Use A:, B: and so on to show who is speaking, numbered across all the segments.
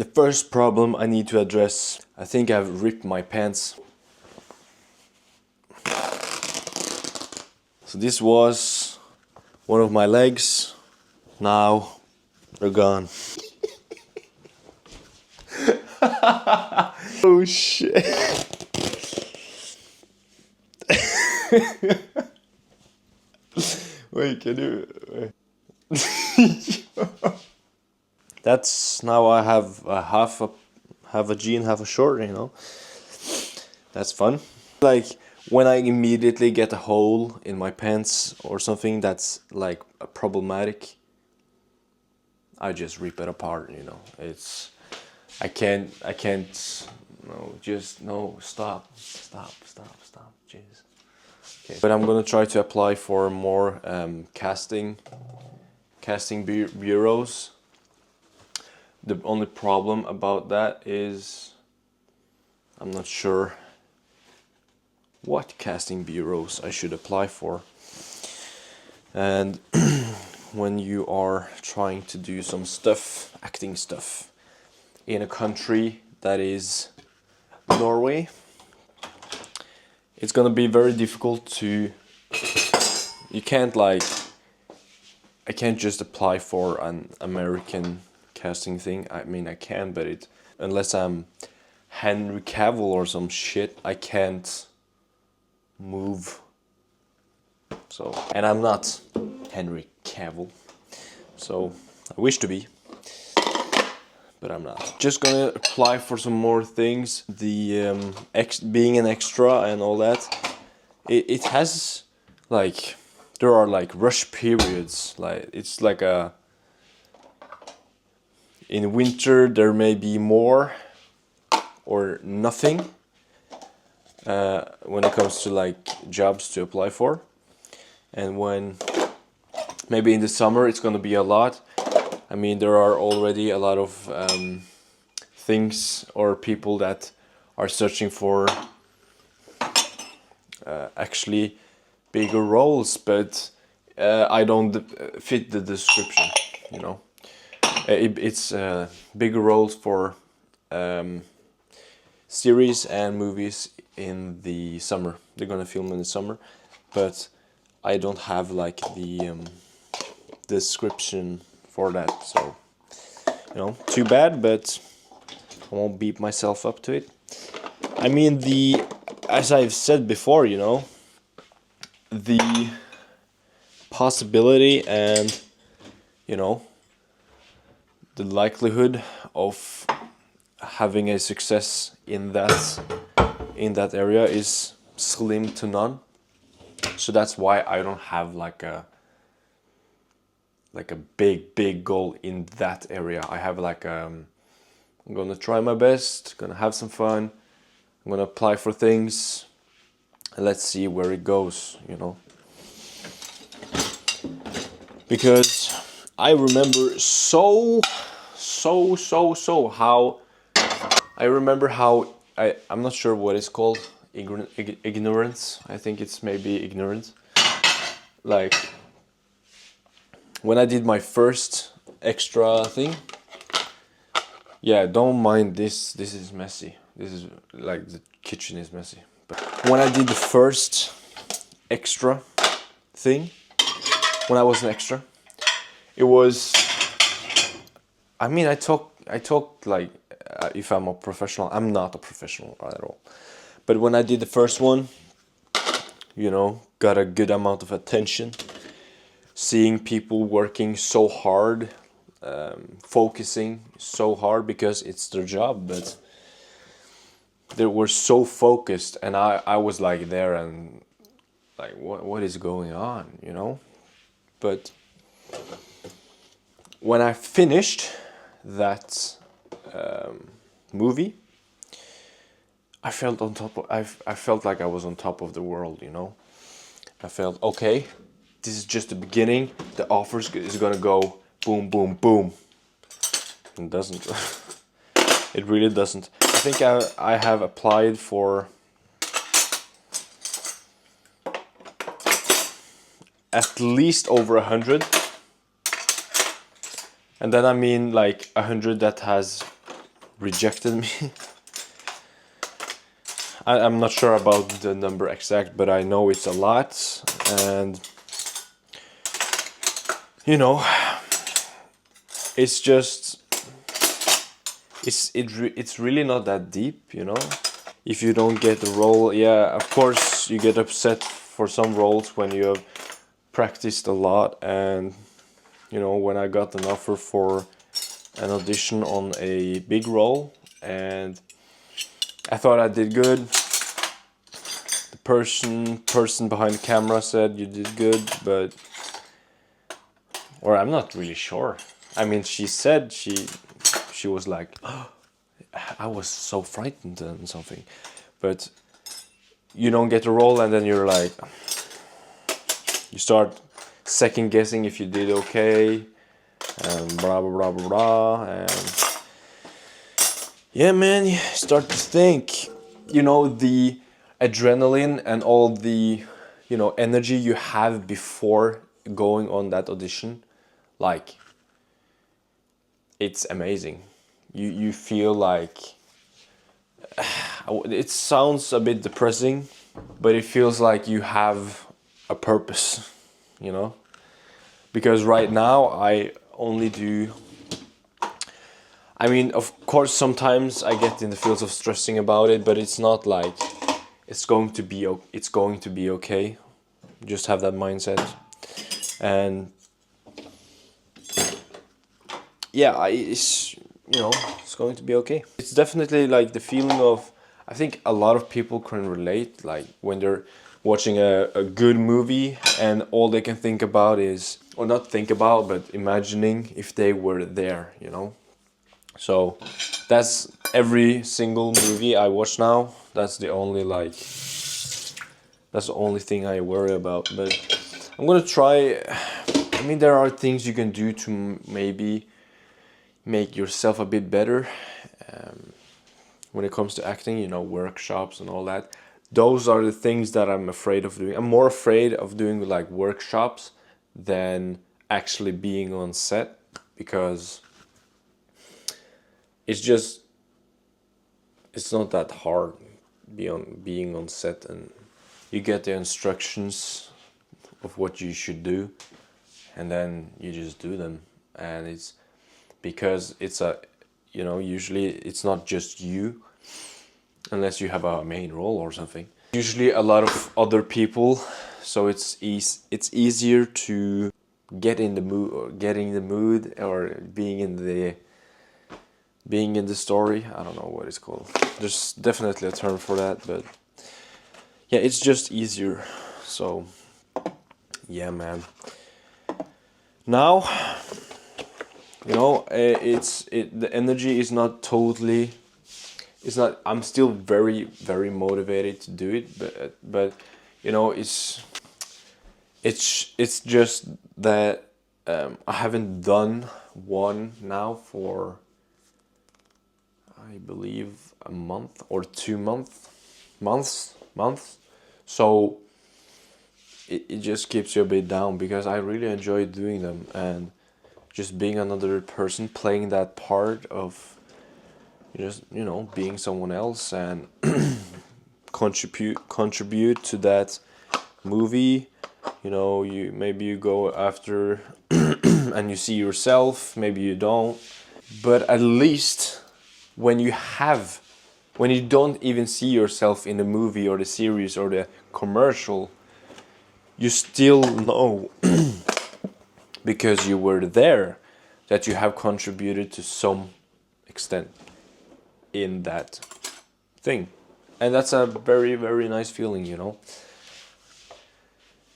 A: The first problem I need to address, I think I've ripped my pants. So this was one of my legs. Now they're gone. Oh shit. Wait, can you... Wait. That's now I have a half a jean, half a short, you know. That's fun. Like when I immediately get a hole in my pants or something that's like problematic, I just rip it apart, you know. It's I can't no, just no, stop, jeez. Okay, but I'm gonna try to apply for more casting bureaus. The only problem about that is I'm not sure what casting bureaus I should apply for. And when you are trying to do some stuff, acting stuff, in a country that is Norway, it's gonna be very difficult to... You can't like... I can't just apply for an American casting thing. I mean, I can, but it... Unless I'm Henry Cavill or some shit, I can't move. So, and I'm not Henry Cavill. So, I wish to be, but I'm not. Just gonna apply for some more things. The being an extra and all that. It has like... There are like rush periods. Like it's like a... In winter there may be more or nothing when it comes to like jobs to apply for, and when maybe in the summer it's gonna be a lot. I mean, there are already a lot of things or people that are searching for actually bigger roles, but I don't fit the description, you know. It's bigger roles for series and movies in the summer. They're gonna film in the summer, but I don't have like the description for that, so you know, too bad, but I won't beat myself up to it. I mean, as I've said before, you know, the possibility and, you know, the likelihood of having a success in that area is slim to none. So that's why I don't have like a big goal in that area. I have like I'm gonna try my best, gonna have some fun, I'm gonna apply for things, and let's see where it goes, you know. Because I remember how I'm not sure what it's called, ignorance. I think it's maybe ignorance. Like when I did my first extra thing. Yeah, don't mind this. This is messy. This is like the kitchen is messy. But when I did the first extra thing, when I was an extra, it was... I mean, I talk like if I'm a professional. I'm not a professional at all. But when I did the first one, you know, got a good amount of attention. Seeing people working so hard, focusing so hard because it's their job, but they were so focused, and I was like there and like, what is going on, you know? But when I finished that movie, I felt on top of, I felt like I was on top of the world, you know? I felt, okay, this is just the beginning. The offer is gonna go boom, boom, boom. It doesn't. It really doesn't. I think I have applied for at least over 100. And then I mean like 100 that has rejected me. I'm not sure about the number exact, but I know it's a lot, and you know, it's just it's really not that deep, you know. If you don't get the role, yeah, of course you get upset for some roles when you have practiced a lot, and you know, when I got an offer for an audition on a big role and I thought I did good. The person behind the camera said you did good, but or I'm not really sure. I mean, she said she was like, oh, I was so frightened and something, but you don't get a role, and then you're like, you start second guessing if you did okay, and blah blah blah blah blah, and yeah, man, you start to think, you know, the adrenaline and all the, you know, energy you have before going on that audition, like, it's amazing. You feel like, it sounds a bit depressing, but it feels like you have a purpose, you know? Because right now I only do, I mean, of course, sometimes I get in the fields of stressing about it, but it's not like it's going to be okay. Just have that mindset, and yeah, it's, you know, it's going to be okay. It's definitely like the feeling of, I think a lot of people can relate, like when they're watching a good movie and all they can think about is, or not think about, but imagining if they were there, you know. So that's every single movie I watch now. That's the only thing I worry about. But I'm gonna try. I mean, there are things you can do to maybe make yourself a bit better when it comes to acting. You know, workshops and all that. Those are the things that I'm afraid of doing. I'm more afraid of doing like workshops than actually being on set, because it's not that hard being on set, and you get the instructions of what you should do, and then you just do them. And it's because it's a, you know, usually it's not just you, unless you have a main role or something. Usually a lot of other people, so it's easier to get in the mood, or getting the mood, or being in the story. I don't know what it's called. There's definitely a term for that, but yeah, it's just easier. So yeah, man. Now, you know, the energy is not totally. It's not. I'm still very very motivated to do it, but you know, it's just that I haven't done one now for, I believe, a month or 2 months. So it just keeps you a bit down, because I really enjoy doing them, and just being another person playing that part of just, you know, being someone else and contribute to that movie. You know, you go after and you see yourself, maybe you don't, but at least when you don't even see yourself in the movie or the series or the commercial, you still know because you were there that you have contributed to some extent in that thing. And that's a very very nice feeling, you know.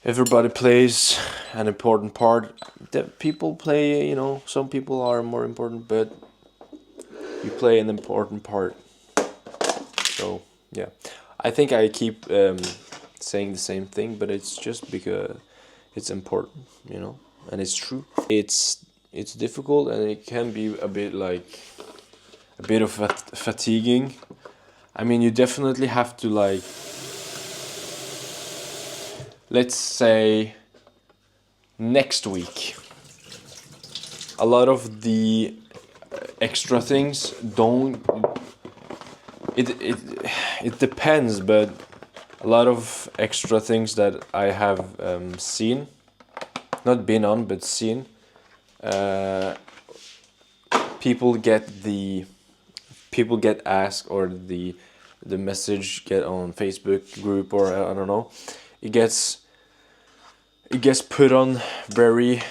A: Everybody plays an important part. People play, you know, some people are more important, but you play an important part. So yeah, I think I keep saying the same thing, but it's just because it's important, you know, and it's true. It's difficult, and it can be a bit of fatiguing. I mean, you definitely have to, like, let's say next week, a lot of the extra things don't. It depends, but a lot of extra things that I have seen, not been on, but seen. People get asked, or the message get on Facebook group, or I don't know, it gets put on very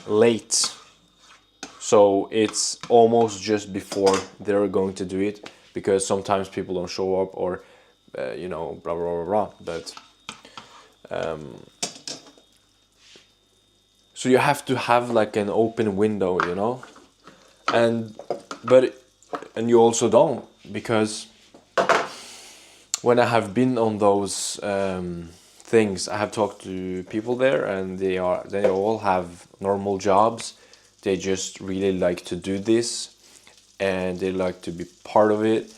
A: late, so it's almost just before they're going to do it, because sometimes people don't show up, or you know, blah blah blah blah. But so you have to have like an open window, you know, and you also don't, because when I have been on those things, I have talked to people there, and they all have normal jobs. They just really like to do this, and they like to be part of it.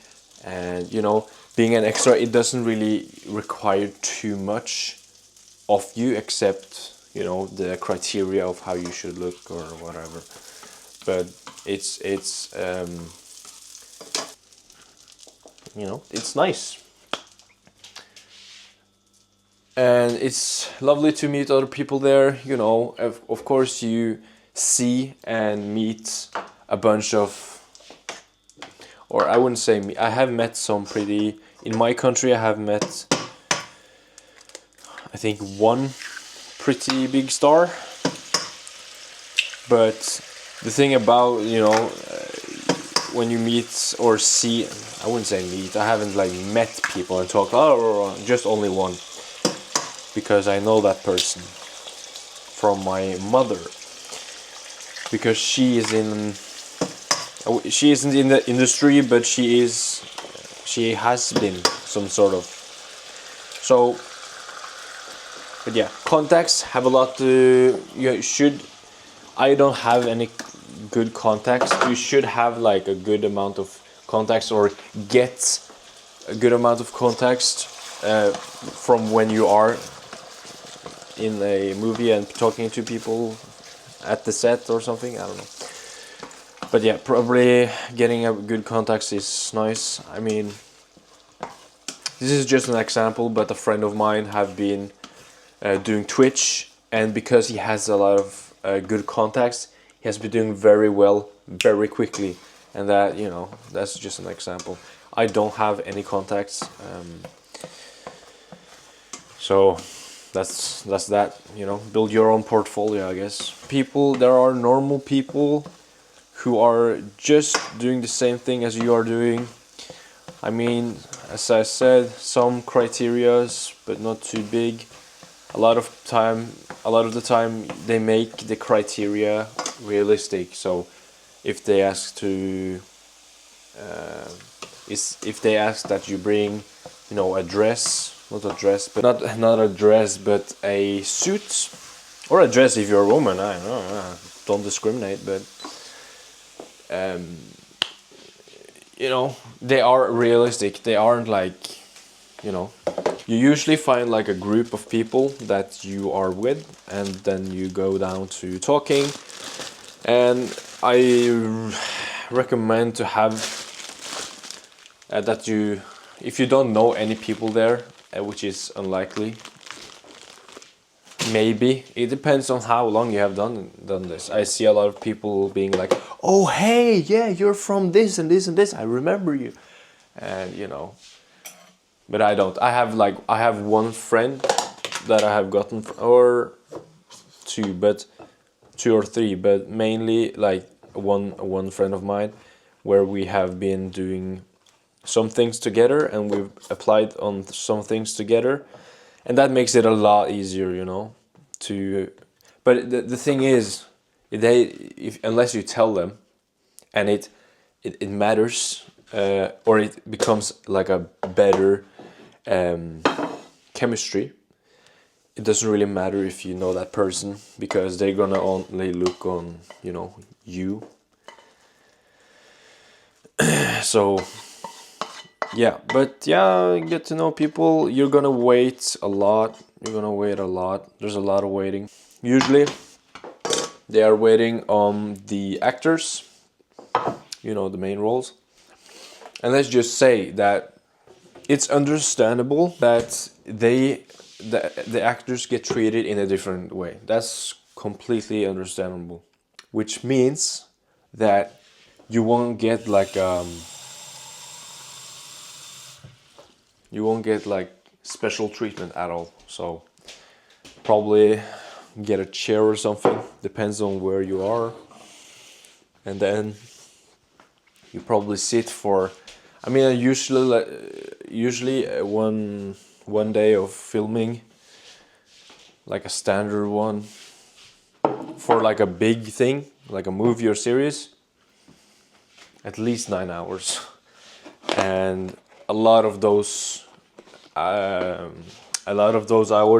A: And you know, being an extra, it doesn't really require too much of you, except, you know, the criteria of how you should look or whatever. But it's you know, it's nice. And it's lovely to meet other people there, you know. Of course, you see and meet a bunch of, or I wouldn't say me, I have met some pretty, in my country I have met, I think, one pretty big star. But the thing about, you know, when you meet or see, I wouldn't say meet, I haven't like met people and talk, oh, just only one, because I know that person from my mother, because she isn't in the industry, but she has been some sort of. So, but yeah, contacts have a lot to, you should, I don't have any good contacts. You should have like a good amount of contacts, or get a good amount of contacts from when you are in a movie and talking to people at the set or something, I don't know. But yeah, probably getting a good contacts is nice. I mean, this is just an example, but a friend of mine have been doing Twitch, and because he has a lot of good contacts, he has been doing very well very quickly. And that, you know, that's just an example. I don't have any contacts, so that's that, you know. Build your own portfolio, I guess. There are normal people who are just doing the same thing as you are doing. I mean, as I said, some criterias, but not too big. A lot of the time they make the criteria realistic. So if they ask that you bring, you know, a dress, not a dress, but a suit, or a dress if you're a woman. I don't know, don't discriminate, but you know, they are realistic. They aren't like, you know, you usually find like a group of people that you are with, and then you go down to talking. And I recommend to have that you, if you don't know any people there, which is unlikely, maybe, it depends on how long you have done this. I see a lot of people being like, oh hey, yeah, you're from this and this and this, I remember you. And you know, but I don't. I have one friend that I have gotten, or two or three, but mainly like one friend of mine, where we have been doing some things together, and we've applied on some things together, and that makes it a lot easier, you know, to. But the thing is, unless you tell them, and it matters, or it becomes like a better chemistry, it doesn't really matter if you know that person, because they're gonna only look on, you know, you. So yeah, but yeah, get to know people. You're gonna wait a lot. There's a lot of waiting. Usually they are waiting on the actors, you know, the main roles. And let's just say that it's understandable that the actors get treated in a different way. That's completely understandable. Which means that you won't get like special treatment at all. So probably get a chair or something, depends on where you are, and then you probably sit for, I mean, usually one day of filming, like a standard one for like a big thing, like a movie or series, at least 9 hours. And a lot of those hours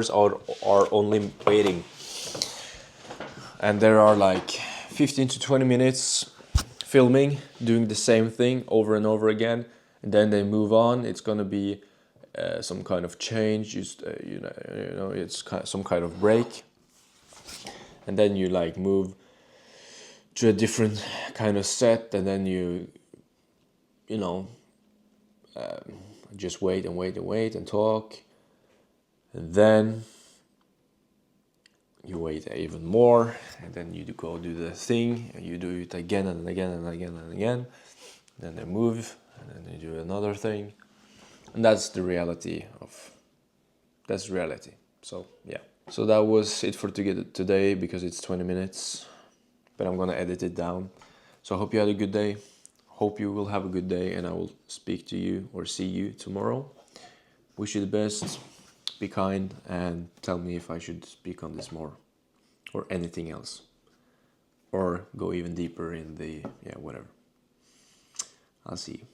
A: are only waiting, and there are like 15 to 20 minutes filming, doing the same thing over and over again, and then they move on. It's gonna be some kind of change, just it's some kind of break, and then you like move to a different kind of set, and then you just wait and wait and wait and talk, and then you wait even more, and then you go do the thing, and you do it again and again and again and again. Then they move, and then they do another thing, and that's reality. So yeah. So that was it for today, because it's 20 minutes, but I'm gonna edit it down. So I hope you had a good day. Hope you will have a good day, and I will speak to you or see you tomorrow. Wish you the best. Be kind, and tell me if I should speak on this more or anything else, or go even deeper in the whatever. I'll see you.